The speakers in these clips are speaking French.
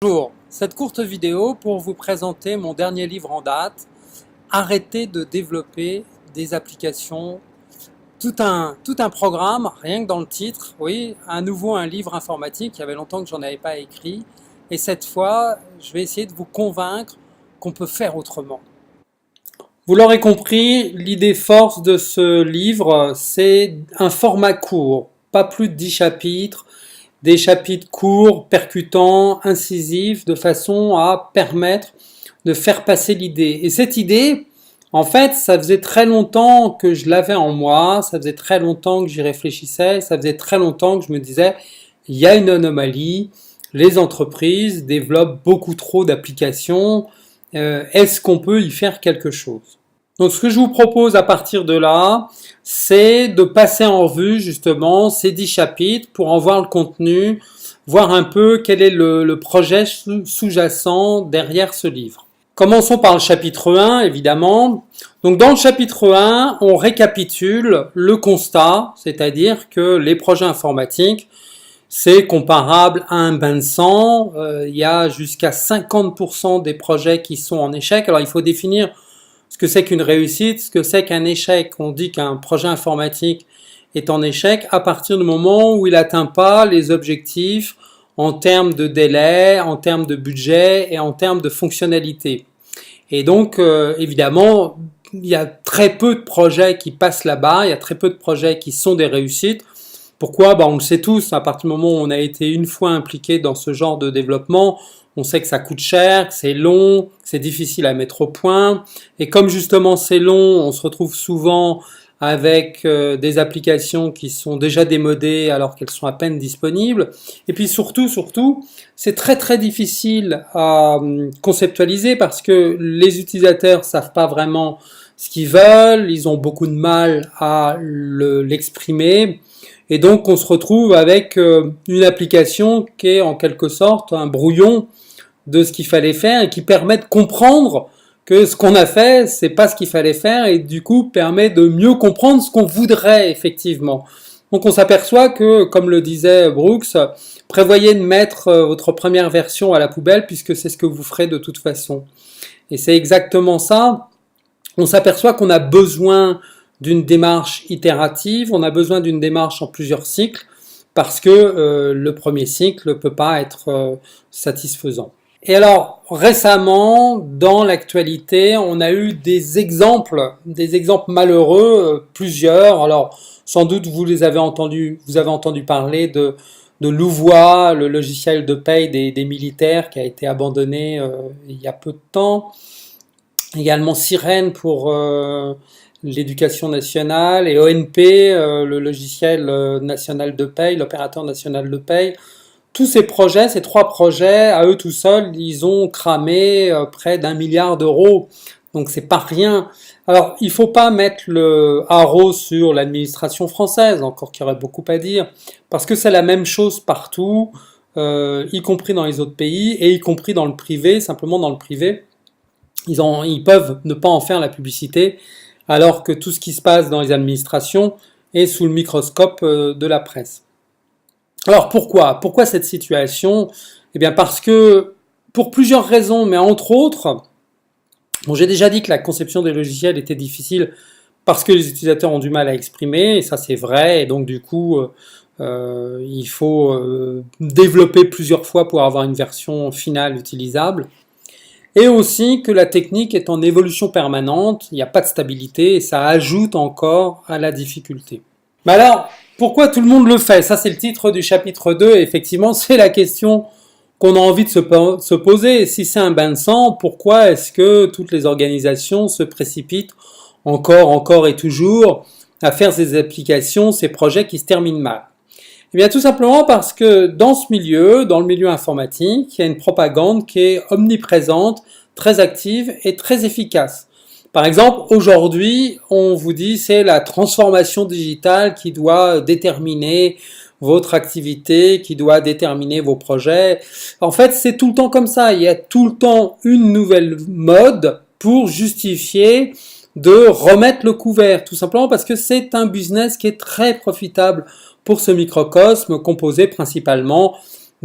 Bonjour, cette courte vidéo pour vous présenter mon dernier livre en date, Arrêtez de développer des applications, tout un programme, rien que dans le titre, oui, à nouveau un livre informatique, il y avait longtemps que j'en avais pas écrit, et cette fois, je vais essayer de vous convaincre qu'on peut faire autrement. Vous l'aurez compris, l'idée force de ce livre, c'est un format court, pas plus de 10 chapitres, des chapitres courts, percutants, incisifs, de façon à permettre de faire passer l'idée. Et cette idée, en fait, ça faisait très longtemps que je l'avais en moi, ça faisait très longtemps que j'y réfléchissais, ça faisait très longtemps que je me disais, il y a une anomalie, les entreprises développent beaucoup trop d'applications, est-ce qu'on peut y faire quelque chose ? Donc ce que je vous propose à partir de là, c'est de passer en revue justement ces 10 chapitres pour en voir le contenu, voir un peu quel est le projet sous-jacent derrière ce livre. Commençons par le chapitre 1, évidemment. Donc dans le chapitre 1, on récapitule le constat, c'est-à-dire que les projets informatiques, c'est comparable à un bain de sang. Il y a jusqu'à 50% des projets qui sont en échec. Alors il faut définir ce que c'est qu'une réussite, ce que c'est qu'un échec. On dit qu'un projet informatique est en échec à partir du moment où il n'atteint pas les objectifs en termes de délai, en termes de budget et en termes de fonctionnalité. Et donc, évidemment, il y a très peu de projets qui passent là-bas, il y a très peu de projets qui sont des réussites. Pourquoi ? On le sait tous, à partir du moment où on a été une fois impliqué dans ce genre de développement, on sait que ça coûte cher, que c'est long, que c'est difficile à mettre au point. Et comme justement c'est long, on se retrouve souvent avec des applications qui sont déjà démodées alors qu'elles sont à peine disponibles. Et puis surtout, c'est très très difficile à conceptualiser parce que les utilisateurs savent pas vraiment ce qu'ils veulent, ils ont beaucoup de mal à l'exprimer. Et donc on se retrouve avec une application qui est en quelque sorte un brouillon de ce qu'il fallait faire et qui permet de comprendre que ce qu'on a fait, c'est pas ce qu'il fallait faire et du coup permet de mieux comprendre ce qu'on voudrait effectivement. Donc on s'aperçoit que, comme le disait Brooks, prévoyez de mettre votre première version à la poubelle puisque c'est ce que vous ferez de toute façon. Et c'est exactement ça. On s'aperçoit qu'on a besoin d'une démarche itérative, on a besoin d'une démarche en plusieurs cycles parce que le premier cycle ne peut pas être satisfaisant. Et alors, récemment, dans l'actualité, on a eu des exemples malheureux, plusieurs. Alors, sans doute, vous avez entendu parler de Louvois, le logiciel de paye des militaires qui a été abandonné il y a peu de temps. Également Sirène pour l'éducation nationale et ONP, le logiciel national de paye, l'opérateur national de paye. Tous ces projets, ces 3 projets, à eux tout seuls, ils ont cramé près d'1 milliard d'euros. Donc c'est pas rien. Alors il faut pas mettre le haro sur l'administration française, encore qu'il y aurait beaucoup à dire, parce que c'est la même chose partout, y compris dans les autres pays et y compris dans le privé. Simplement dans le privé, ils peuvent ne pas en faire la publicité, alors que tout ce qui se passe dans les administrations est sous le microscope de la presse. Alors pourquoi cette situation ? Eh bien parce que, pour plusieurs raisons, mais entre autres, j'ai déjà dit que la conception des logiciels était difficile parce que les utilisateurs ont du mal à exprimer, et ça c'est vrai, et donc du coup, il faut développer plusieurs fois pour avoir une version finale utilisable. Et aussi que la technique est en évolution permanente, il n'y a pas de stabilité, et ça ajoute encore à la difficulté. Mais alors, pourquoi tout le monde le fait ? Ça, c'est le titre du chapitre 2. Et effectivement, c'est la question qu'on a envie de se poser. Si c'est un bain de sang, pourquoi est-ce que toutes les organisations se précipitent encore et toujours à faire ces applications, ces projets qui se terminent mal ? Eh bien, tout simplement parce que dans le milieu informatique, il y a une propagande qui est omniprésente, très active et très efficace. Par exemple, aujourd'hui, on vous dit c'est la transformation digitale qui doit déterminer votre activité, qui doit déterminer vos projets. En fait, c'est tout le temps comme ça. Il y a tout le temps une nouvelle mode pour justifier de remettre le couvert, tout simplement parce que c'est un business qui est très profitable pour ce microcosme composé principalement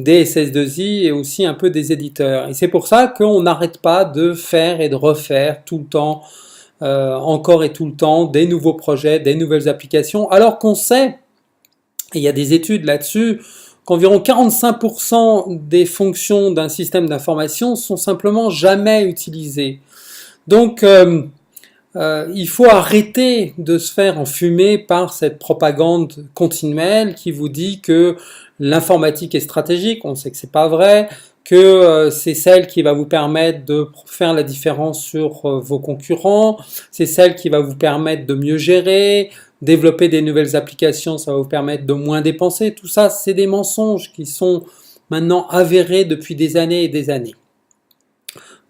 des SS2I et aussi un peu des éditeurs. Et c'est pour ça qu'on n'arrête pas de faire et de refaire tout le temps, encore et tout le temps, des nouveaux projets, des nouvelles applications, alors qu'on sait, et il y a des études là-dessus, qu'environ 45% des fonctions d'un système d'information sont simplement jamais utilisées. Donc, il faut arrêter de se faire enfumer par cette propagande continuelle qui vous dit que l'informatique est stratégique. On sait que c'est pas vrai, que c'est celle qui va vous permettre de faire la différence sur vos concurrents, c'est celle qui va vous permettre de mieux gérer, développer des nouvelles applications, ça va vous permettre de moins dépenser. Tout ça, c'est des mensonges qui sont maintenant avérés depuis des années et des années.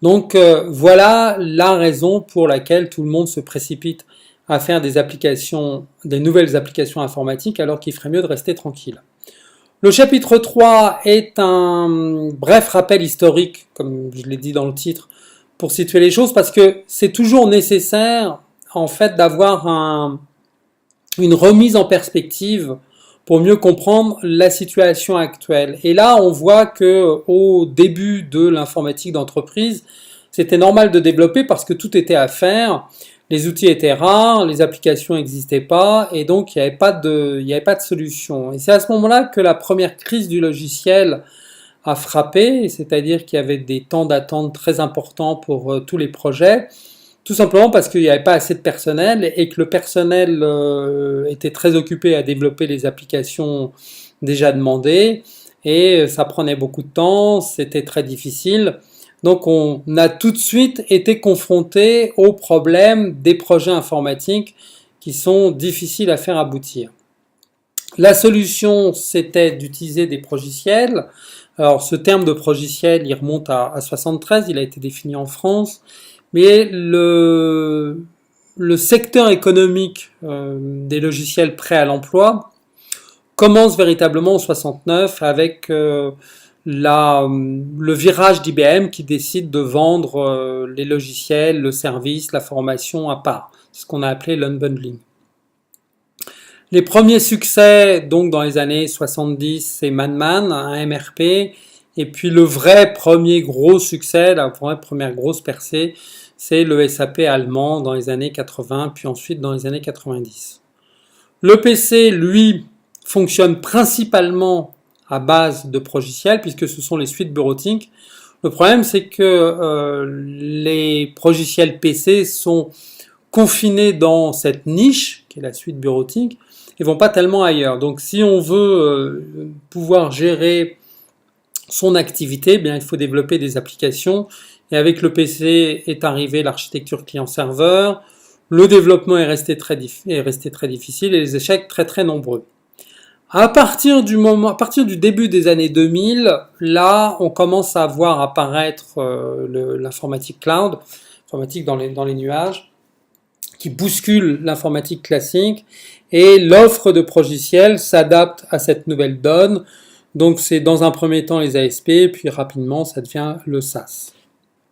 Donc voilà la raison pour laquelle tout le monde se précipite à faire des applications, des nouvelles applications informatiques, alors qu'il ferait mieux de rester tranquille. Le chapitre 3 est un bref rappel historique, comme je l'ai dit dans le titre, pour situer les choses, parce que c'est toujours nécessaire, en fait, d'avoir une remise en perspective pour mieux comprendre la situation actuelle. Et là, on voit que au début de l'informatique d'entreprise, c'était normal de développer parce que tout était à faire, les outils étaient rares, les applications n'existaient pas, et donc il n'y avait pas de solution. Et c'est à ce moment-là que la première crise du logiciel a frappé, c'est-à-dire qu'il y avait des temps d'attente très importants pour tous les projets, tout simplement parce qu'il n'y avait pas assez de personnel et que le personnel était très occupé à développer les applications déjà demandées et ça prenait beaucoup de temps, c'était très difficile. Donc on a tout de suite été confronté au problème des projets informatiques qui sont difficiles à faire aboutir. La solution, c'était d'utiliser des progiciels. Alors ce terme de progiciel, il remonte à 73, il a été défini en France. Mais le secteur économique des logiciels prêts à l'emploi commence véritablement en 69 avec le virage d'IBM qui décide de vendre les logiciels, le service, la formation à part. C'est ce qu'on a appelé l'unbundling. Les premiers succès, donc dans les années 70, c'est Man, un MRP, et puis le vrai premier gros succès, la vraie première grosse percée, c'est le SAP allemand dans les années 80, puis ensuite dans les années 90. Le PC, lui, fonctionne principalement à base de progiciels, puisque ce sont les suites bureautiques. Le problème, c'est que les progiciels PC sont confinés dans cette niche, qui est la suite bureautique, et vont pas tellement ailleurs. Donc si on veut pouvoir gérer son activité, eh bien, il faut développer des applications. Et avec le PC est arrivée l'architecture client-serveur. Le développement est resté très difficile et les échecs très très nombreux. À partir du début des années 2000, là, on commence à voir apparaître l'informatique cloud, l'informatique dans les nuages, qui bouscule l'informatique classique. Et l'offre de progiciels s'adapte à cette nouvelle donne. Donc c'est dans un premier temps les ASP, puis rapidement ça devient le SaaS.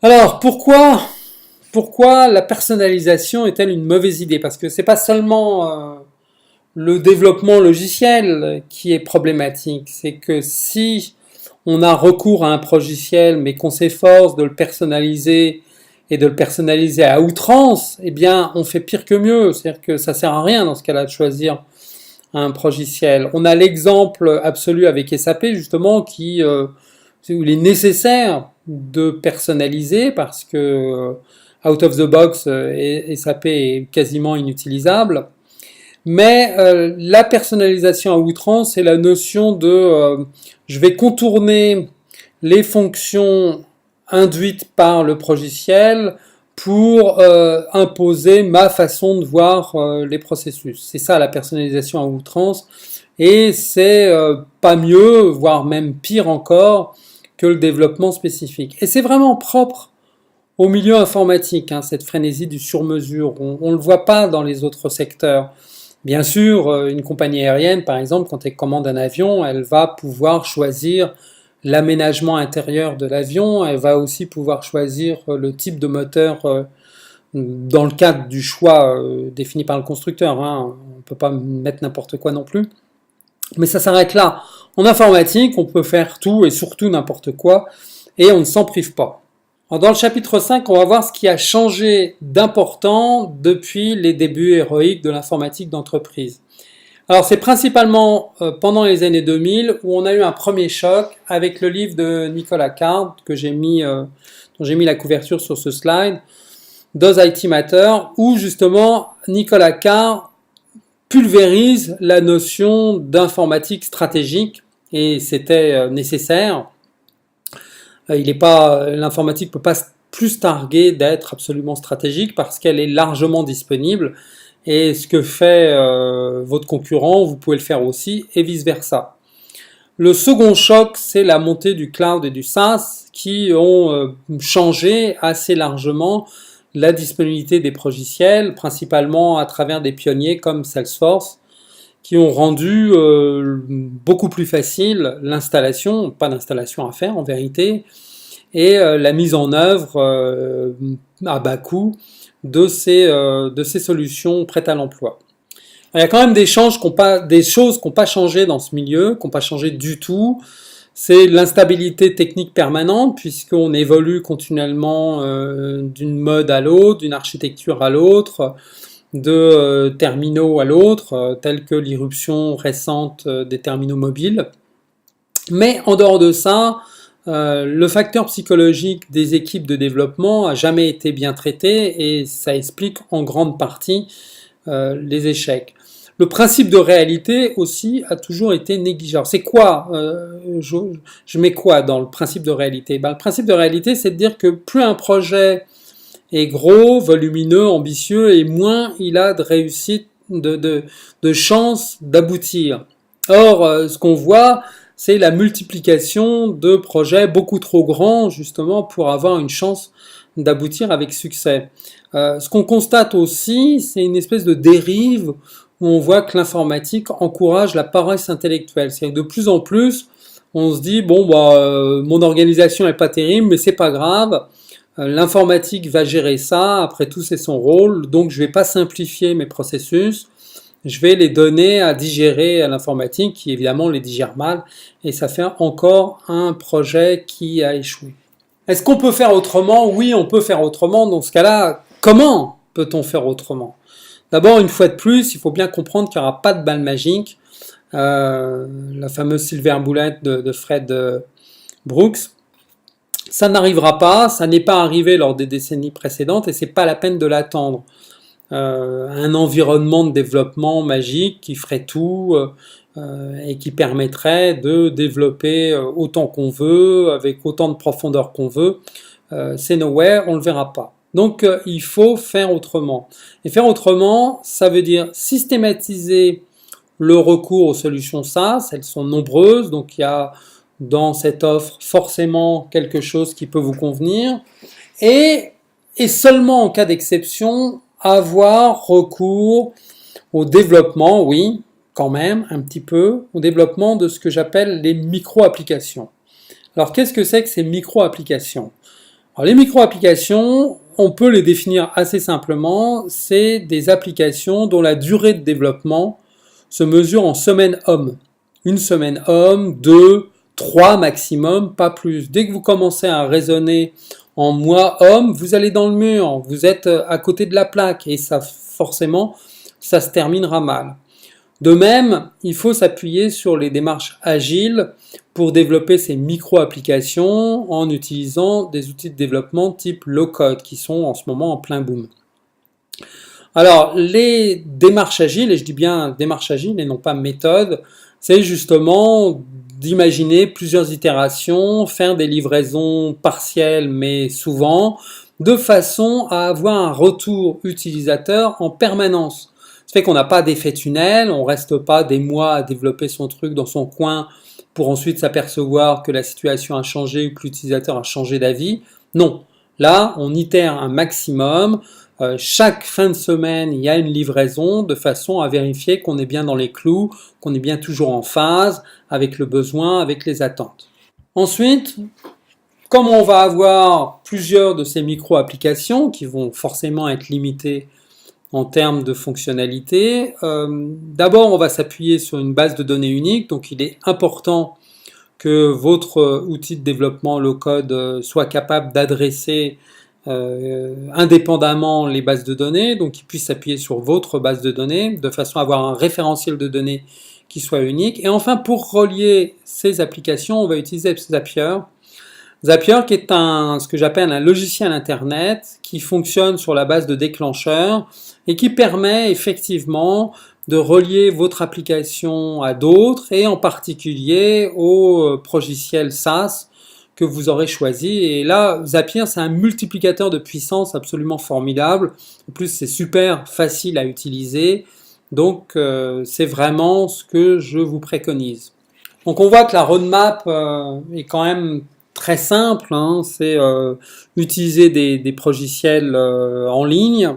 Alors pourquoi la personnalisation est-elle une mauvaise idée? Parce que c'est pas seulement le développement logiciel qui est problématique, c'est que si on a recours à un progiciel mais qu'on s'efforce de le personnaliser et de le personnaliser à outrance, eh bien on fait pire que mieux, c'est-à-dire que ça sert à rien dans ce cas-là de choisir un progiciel. On a l'exemple absolu avec SAP justement où il est nécessaire de personnaliser parce que out of the box SAP est quasiment inutilisable. Mais la personnalisation à outrance, c'est la notion de je vais contourner les fonctions induites par le progiciel pour imposer ma façon de voir les processus. C'est ça la personnalisation à outrance et c'est pas mieux, voire même pire encore que le développement spécifique. Et c'est vraiment propre au milieu informatique, hein, cette frénésie du sur-mesure. On le voit pas dans les autres secteurs. Bien sûr, une compagnie aérienne, par exemple, quand elle commande un avion, elle va pouvoir choisir l'aménagement intérieur de l'avion, elle va aussi pouvoir choisir le type de moteur dans le cadre du choix défini par le constructeur. Hein. On ne peut pas mettre n'importe quoi non plus. Mais ça s'arrête là. En informatique, on peut faire tout et surtout n'importe quoi, et on ne s'en prive pas. Alors, dans le chapitre 5, on va voir ce qui a changé d'important depuis les débuts héroïques de l'informatique d'entreprise. Alors, c'est principalement pendant les années 2000 où on a eu un premier choc avec le livre de Nicolas Card, dont j'ai mis la couverture sur ce slide, Does IT Matter, où justement Nicolas Card pulvérise la notion d'informatique stratégique, et c'était nécessaire. L'informatique peut pas plus targuer d'être absolument stratégique parce qu'elle est largement disponible, et ce que fait votre concurrent, vous pouvez le faire aussi, et vice versa. Le second choc, c'est la montée du cloud et du SaaS qui ont changé assez largement la disponibilité des logiciels, principalement à travers des pionniers comme Salesforce, qui ont rendu beaucoup plus facile l'installation, pas d'installation à faire en vérité, et la mise en œuvre à bas coût de ces solutions prêtes à l'emploi. Il y a quand même des choses qui n'ont pas changé dans ce milieu, qui n'ont pas changé du tout. C'est l'instabilité technique permanente, puisqu'on évolue continuellement d'une mode à l'autre, d'une architecture à l'autre, de terminaux à l'autre, telle que l'irruption récente des terminaux mobiles. Mais en dehors de ça, le facteur psychologique des équipes de développement a jamais été bien traité, et ça explique en grande partie les échecs. Le principe de réalité aussi a toujours été négligé. Alors c'est quoi je mets quoi dans le principe de réalité? Le principe de réalité, c'est de dire que plus un projet est gros, volumineux, ambitieux, et moins il a de réussite, de chances d'aboutir. Or, ce qu'on voit, c'est la multiplication de projets beaucoup trop grands, justement, pour avoir une chance d'aboutir avec succès. Ce qu'on constate aussi, c'est une espèce de dérive où on voit que l'informatique encourage la paresse intellectuelle. C'est-à-dire que de plus en plus, on se dit, mon organisation est pas terrible, mais c'est pas grave, l'informatique va gérer ça, après tout c'est son rôle, donc je vais pas simplifier mes processus, je vais les donner à digérer à l'informatique, qui évidemment les digère mal, et ça fait encore un projet qui a échoué. Est-ce qu'on peut faire autrement? Oui, on peut faire autrement. Dans ce cas-là, comment peut-on faire autrement? D'abord, une fois de plus, il faut bien comprendre qu'il n'y aura pas de balle magique. La fameuse silver bullet de Fred Brooks. Ça n'arrivera pas, ça n'est pas arrivé lors des décennies précédentes, et c'est pas la peine de l'attendre. Un environnement de développement magique qui ferait tout et qui permettrait de développer autant qu'on veut, avec autant de profondeur qu'on veut, c'est nowhere, on ne le verra pas. Donc il faut faire autrement. Et faire autrement, ça veut dire systématiser le recours aux solutions SaaS, elles sont nombreuses, donc il y a dans cette offre forcément quelque chose qui peut vous convenir, et seulement en cas d'exception, avoir recours au développement, oui, quand même, un petit peu, au développement de ce que j'appelle les micro-applications. Alors, qu'est-ce que c'est que ces micro-applications? Alors, les micro-applications, on peut les définir assez simplement, c'est des applications dont la durée de développement se mesure en semaines hommes. Une semaine homme, 2, 3 maximum, pas plus. Dès que vous commencez à raisonner en mois homme, vous allez dans le mur, vous êtes à côté de la plaque, et ça, forcément, ça se terminera mal. De même, il faut s'appuyer sur les démarches agiles pour développer ces micro-applications en utilisant des outils de développement type low-code qui sont en ce moment en plein boom. Alors, les démarches agiles, et je dis bien démarches agiles et non pas méthode, c'est justement d'imaginer plusieurs itérations, faire des livraisons partielles mais souvent, de façon à avoir un retour utilisateur en permanence. Ça fait qu'on n'a pas d'effet tunnel, on reste pas des mois à développer son truc dans son coin pour ensuite s'apercevoir que la situation a changé ou que l'utilisateur a changé d'avis. Non, là on itère un maximum. Chaque fin de semaine, il y a une livraison de façon à vérifier qu'on est bien dans les clous, qu'on est bien toujours en phase avec le besoin, avec les attentes. Ensuite, comme on va avoir plusieurs de ces micro-applications qui vont forcément être limitées en termes de fonctionnalité. D'abord, on va s'appuyer sur une base de données unique, donc il est important que votre outil de développement low-code soit capable d'adresser indépendamment les bases de données, donc qu'il puisse s'appuyer sur votre base de données, de façon à avoir un référentiel de données qui soit unique. Et enfin, pour relier ces applications, on va utiliser Zapier. Zapier qui est ce que j'appelle un logiciel internet qui fonctionne sur la base de déclencheurs et qui permet effectivement de relier votre application à d'autres et en particulier au logiciel SaaS que vous aurez choisi. Et là, Zapier, c'est un multiplicateur de puissance absolument formidable. En plus, c'est super facile à utiliser. Donc, c'est vraiment ce que je vous préconise. Donc, on voit que la roadmap est quand même très simple. Hein. C'est utiliser des logiciels en ligne.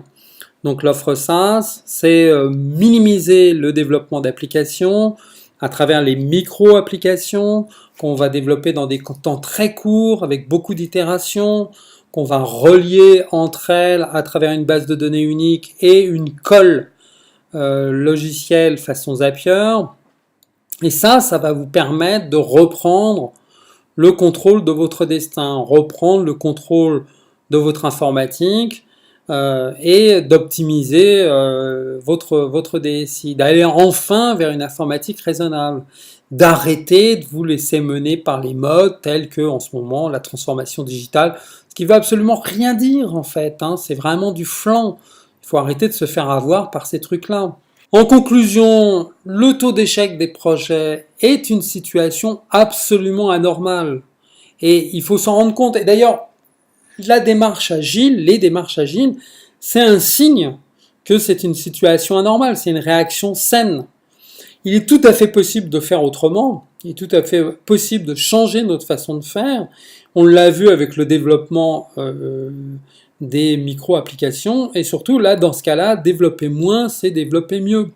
Donc, l'offre SaaS, c'est minimiser le développement d'applications à travers les micro-applications qu'on va développer dans des temps très courts, avec beaucoup d'itérations, qu'on va relier entre elles à travers une base de données unique et une colle logicielle façon Zapier. Et ça va vous permettre de reprendre le contrôle de votre destin, reprendre le contrôle de votre informatique et d'optimiser votre DSI, d'aller enfin vers une informatique raisonnable, d'arrêter de vous laisser mener par les modes tels que en ce moment la transformation digitale, ce qui veut absolument rien dire en fait, hein, c'est vraiment du flan. Il faut arrêter de se faire avoir par ces trucs-là. En conclusion, le taux d'échec des projets est une situation absolument anormale et il faut s'en rendre compte. Et d'ailleurs, les démarches agiles, c'est un signe que c'est une situation anormale, c'est une réaction saine. Il est tout à fait possible de faire autrement, il est tout à fait possible de changer notre façon de faire. On l'a vu avec le développement des micro-applications, et surtout, là, dans ce cas-là, développer moins, c'est développer mieux.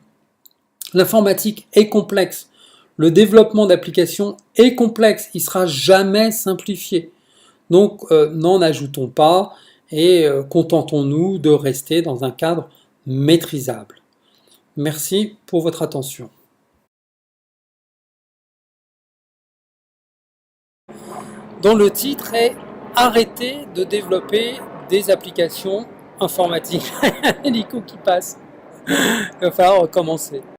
L'informatique est complexe, le développement d'applications est complexe, il ne sera jamais simplifié. Donc, n'en ajoutons pas et contentons-nous de rester dans un cadre maîtrisable. Merci pour votre attention. Dont le titre est « Arrêter de développer des applications informatiques ». L'hélico qui passe. Il va falloir recommencer.